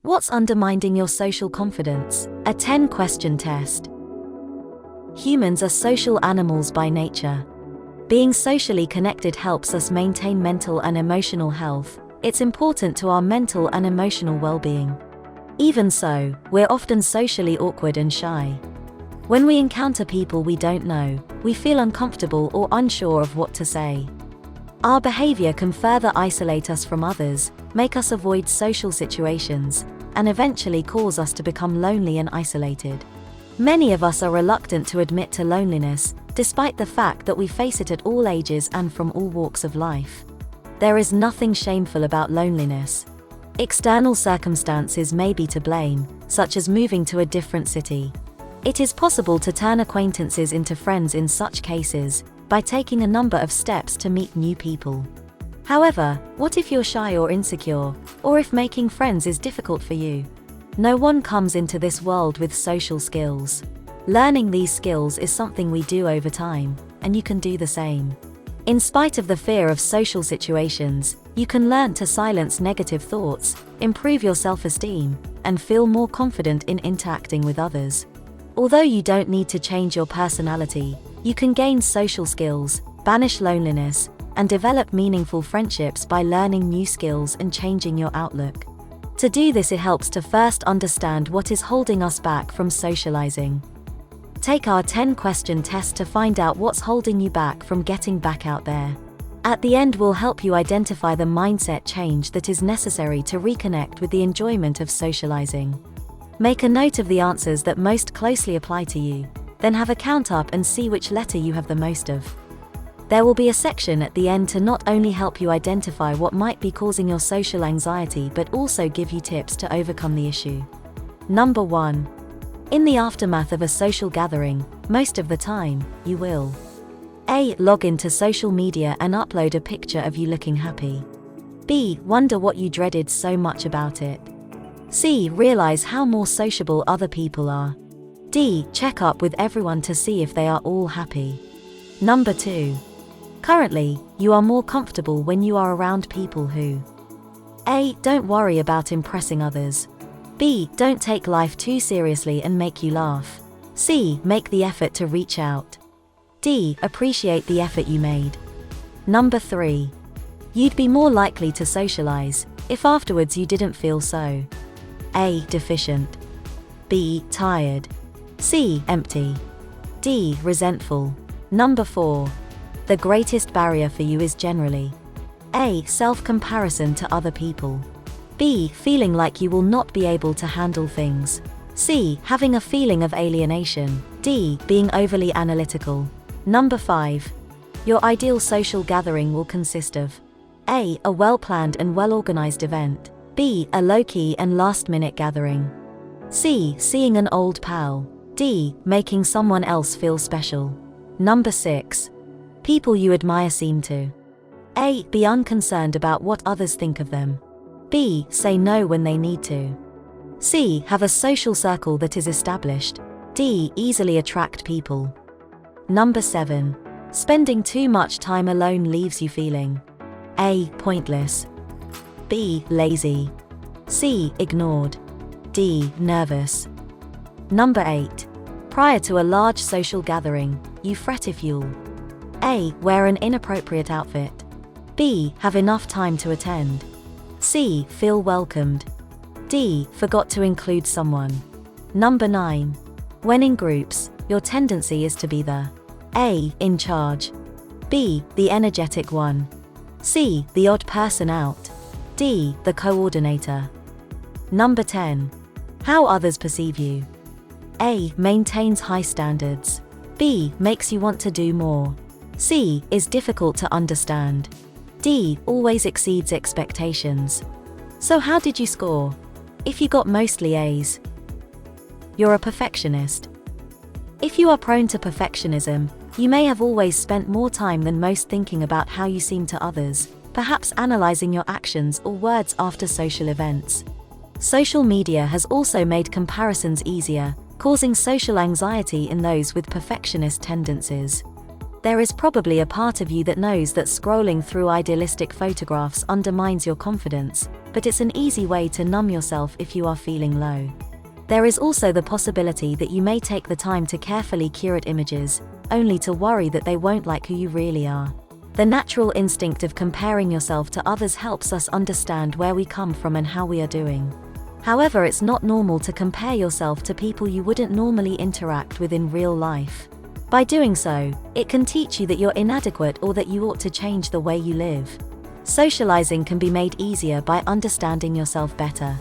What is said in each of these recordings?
What's undermining your social confidence? A 10-question test. Humans are social animals by nature. Being socially connected helps us maintain mental and emotional health. It's important to our mental and emotional well-being. Even so, we're often socially awkward and shy. When we encounter people we don't know, we feel uncomfortable or unsure of what to say. Our behavior can further isolate us from others, make us avoid social situations, and eventually cause us to become lonely and isolated. Many of us are reluctant to admit to loneliness, despite the fact that we face it at all ages and from all walks of life. There is nothing shameful about loneliness. External circumstances may be to blame, such as moving to a different city. It is possible to turn acquaintances into friends in such cases, by taking a number of steps to meet new people. However, what if you're shy or insecure, or if making friends is difficult for you? No one comes into this world with social skills. Learning these skills is something we do over time, and you can do the same. In spite of the fear of social situations, you can learn to silence negative thoughts, improve your self-esteem, and feel more confident in interacting with others. Although you don't need to change your personality, you can gain social skills, banish loneliness, and develop meaningful friendships by learning new skills and changing your outlook. To do this, it helps to first understand what is holding us back from socializing. Take our 10-question test to find out what's holding you back from getting back out there. At the end, we'll help you identify the mindset change that is necessary to reconnect with the enjoyment of socializing. Make a note of the answers that most closely apply to you, then have a count up and see which letter you have the most of. There will be a section at the end to not only help you identify what might be causing your social anxiety but also give you tips to overcome the issue. Number 1. In the aftermath of a social gathering, most of the time, you will A. Log into social media and upload a picture of you looking happy. B. Wonder what you dreaded so much about it. C. Realize how more sociable other people are. D. Check up with everyone to see if they are all happy. Number 2. Currently, you are more comfortable when you are around people who A. Don't worry about impressing others. B. Don't take life too seriously and make you laugh. C. Make the effort to reach out. D. Appreciate the effort you made. Number 3. You'd be more likely to socialize if afterwards you didn't feel so. A. Deficient. B. Tired. C. Empty. D. Resentful. Number 4. The greatest barrier for you is generally A. Self-comparison to other people. B. Feeling like you will not be able to handle things. C. Having a feeling of alienation. D. Being overly analytical. Number 5. Your ideal social gathering will consist of A. A well-planned and well-organized event. B. A low-key and last-minute gathering. C. Seeing an old pal. D. Making someone else feel special. Number 6. People you admire seem to A. Be unconcerned about what others think of them. B. Say no when they need to. C. Have a social circle that is established. D. Easily attract people. Number 7. Spending too much time alone leaves you feeling A. Pointless. B. Lazy. C. Ignored. D. Nervous. Number 8. Prior to a large social gathering, you fret if you'll A. Wear an inappropriate outfit. B. Have enough time to attend. C. Feel welcomed. D. Forgot to include someone. Number 9. When in groups, your tendency is to be the A. In charge. B. The energetic one. C. The odd person out. D. The coordinator. Number 10. How others perceive you. A. Maintains high standards. B. Makes you want to do more. C. Is difficult to understand. D. Always exceeds expectations. So how did you score? If you got mostly A's, you're a perfectionist. If you are prone to perfectionism, you may have always spent more time than most thinking about how you seem to others, perhaps analyzing your actions or words after social events. Social media has also made comparisons easier, causing social anxiety in those with perfectionist tendencies. There is probably a part of you that knows that scrolling through idealistic photographs undermines your confidence, but it's an easy way to numb yourself if you are feeling low. There is also the possibility that you may take the time to carefully curate images, only to worry that they won't like who you really are. The natural instinct of comparing yourself to others helps us understand where we come from and how we are doing. However, it's not normal to compare yourself to people you wouldn't normally interact with in real life. By doing so, it can teach you that you're inadequate or that you ought to change the way you live. Socializing can be made easier by understanding yourself better.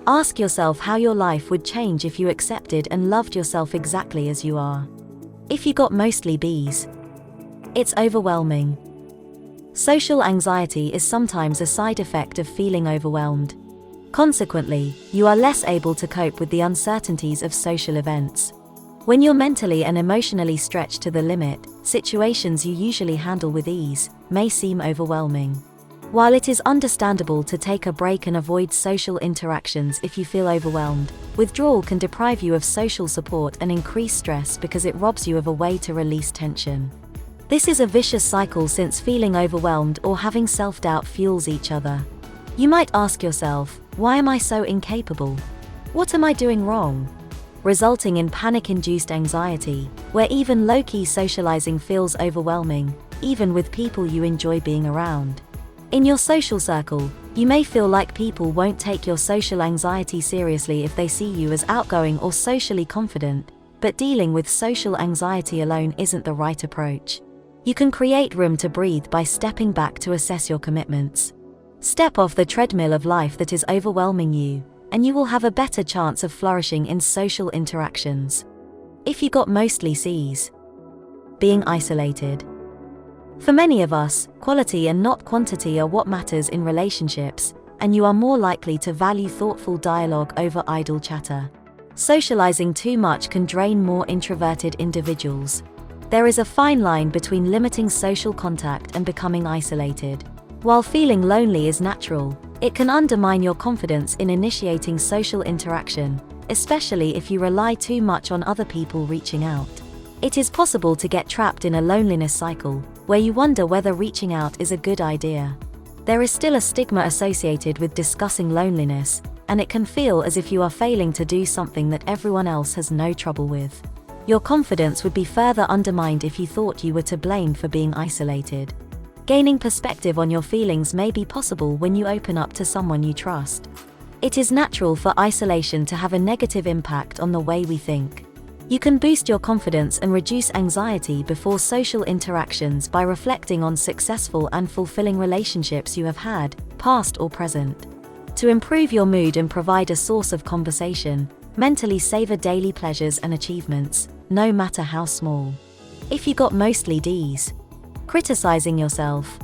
Ask yourself how your life would change if you accepted and loved yourself exactly as you are. If you got mostly B's, it's overwhelming. Social anxiety is sometimes a side effect of feeling overwhelmed. Consequently, you are less able to cope with the uncertainties of social events. When you're mentally and emotionally stretched to the limit, situations you usually handle with ease may seem overwhelming. While it is understandable to take a break and avoid social interactions if you feel overwhelmed, withdrawal can deprive you of social support and increase stress because it robs you of a way to release tension. This is a vicious cycle since feeling overwhelmed or having self-doubt fuels each other. You might ask yourself, why am I so incapable? What am I doing wrong? Resulting in panic-induced anxiety, where even low-key socializing feels overwhelming, even with people you enjoy being around. In your social circle, you may feel like people won't take your social anxiety seriously if they see you as outgoing or socially confident, but dealing with social anxiety alone isn't the right approach. You can create room to breathe by stepping back to assess your commitments. Step off the treadmill of life that is overwhelming you, and you will have a better chance of flourishing in social interactions. If you got mostly C's, being isolated. For many of us, quality and not quantity are what matters in relationships, and you are more likely to value thoughtful dialogue over idle chatter. Socializing too much can drain more introverted individuals. There is a fine line between limiting social contact and becoming isolated. While feeling lonely is natural, it can undermine your confidence in initiating social interaction, especially if you rely too much on other people reaching out. It is possible to get trapped in a loneliness cycle, where you wonder whether reaching out is a good idea. There is still a stigma associated with discussing loneliness, and it can feel as if you are failing to do something that everyone else has no trouble with. Your confidence would be further undermined if you thought you were to blame for being isolated. Gaining perspective on your feelings may be possible when you open up to someone you trust. It is natural for isolation to have a negative impact on the way we think. You can boost your confidence and reduce anxiety before social interactions by reflecting on successful and fulfilling relationships you have had, past or present. To improve your mood and provide a source of conversation, mentally savor daily pleasures and achievements, no matter how small. If you got mostly D's, criticizing yourself.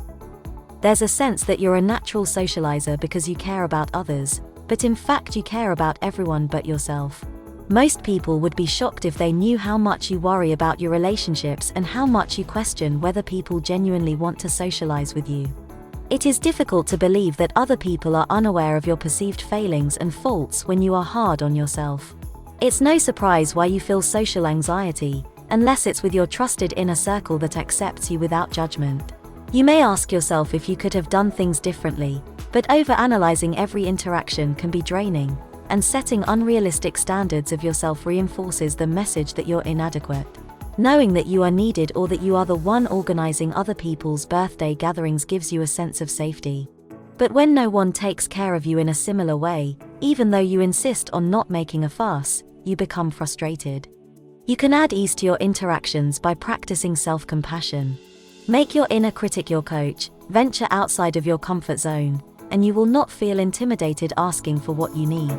There's a sense that you're a natural socializer because you care about others, but in fact you care about everyone but yourself. Most people would be shocked if they knew how much you worry about your relationships and how much you question whether people genuinely want to socialize with you. It is difficult to believe that other people are unaware of your perceived failings and faults when you are hard on yourself. It's no surprise why you feel social anxiety, unless it's with your trusted inner circle that accepts you without judgment. You may ask yourself if you could have done things differently, but overanalyzing every interaction can be draining, and setting unrealistic standards of yourself reinforces the message that you're inadequate. Knowing that you are needed or that you are the one organizing other people's birthday gatherings gives you a sense of safety. But when no one takes care of you in a similar way, even though you insist on not making a fuss, you become frustrated. You can add ease to your interactions by practicing self-compassion. Make your inner critic your coach, venture outside of your comfort zone, and you will not feel intimidated asking for what you need.